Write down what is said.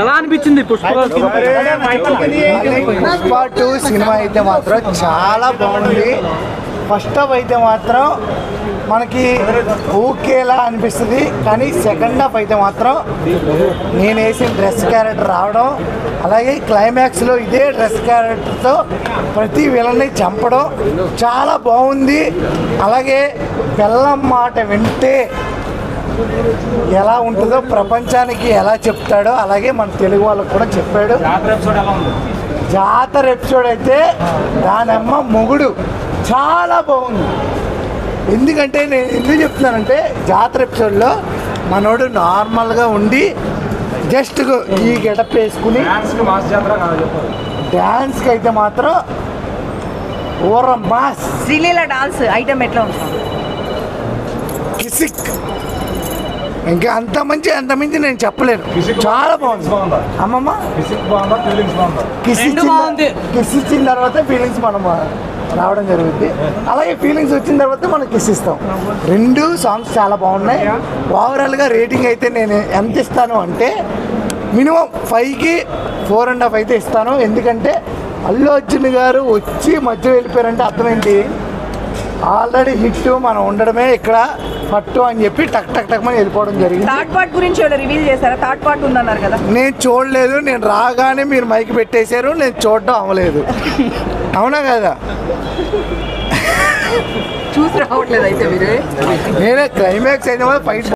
ఎలా అనిపించింది పుష్ప 2 సినిమా అయితే మాత్రం చాలా బాగుంది. ఫస్ట్ హాఫ్ అయితే మాత్రం మనకి ఓకేలా అనిపిస్తుంది, కానీ సెకండ్ హాఫ్ అయితే మాత్రం నేను వేసిన డ్రెస్ క్యారెక్టర్ రావడం, అలాగే క్లైమాక్స్లో ఇదే డ్రెస్ క్యారెక్టర్తో ప్రతి విలన్ని చంపడం చాలా బాగుంది. అలాగే బెల్లం మాట వింటే ఎలా ఉంటుందో ప్రపంచానికి ఎలా చెప్తాడో అలాగే మన తెలుగు వాళ్ళకు కూడా చెప్పాడు. జాతర ఎపిసోడ్ అయితే దానమ్మ మొగుడు చాలా బాగుంది. ఎందుకంటే నేను ఎందుకు చెప్తున్నానంటే జాతర ఎపిసోడ్లో మనోడు నార్మల్గా ఉండి జస్ట్ ఈ గెటప్ వేసుకుని డ్యాన్స్కి అయితే మాత్రం ఓర మాస్. శ్రీలీల డాన్స్ ఐటమ్ ఎట్లా ఉంటుంది? కిసిక్ ఇంకా అంత మించి నేను చెప్పలేను. చాలా బాగుంది అమ్మమ్మ. కిస్ ఇచ్చిన తర్వాత ఫీలింగ్స్ మనం రావడం జరుగుద్ది. అలాగే ఫీలింగ్స్ వచ్చిన తర్వాత మనం కిస్ ఇస్తాం. 2 సాంగ్స్ చాలా బాగున్నాయి. ఓవరాల్గా రేటింగ్ అయితే నేను ఎంత ఇస్తాను అంటే మినిమం 5కి 4.5 అయితే ఇస్తాను. ఎందుకంటే అల్లు అర్జున్ గారు వచ్చి మధ్య వెళ్ళిపోయారంటే అర్థమేంటి, ఆల్రెడీ హిట్ మనం ఉండడమే ఇక్కడ పట్టు అని చెప్పి టక్ టక్ టక్ అని వెళ్ళిపోవడం జరిగింది. థర్డ్ పార్ట్ గురించి రివీల్ చేశారా? థర్డ్ పార్ట్ ఉందన్నారు కదా. నేను చూడలేదు. నేను రాగానే మీరు మైక్ పెట్టేశారు, నేను చూడడం అవ్వలేదు. అవునా కదా? చూసి రావట్లేదు అయితే మీరు. నేనే క్లైమాక్స్ అయిన ఫైట్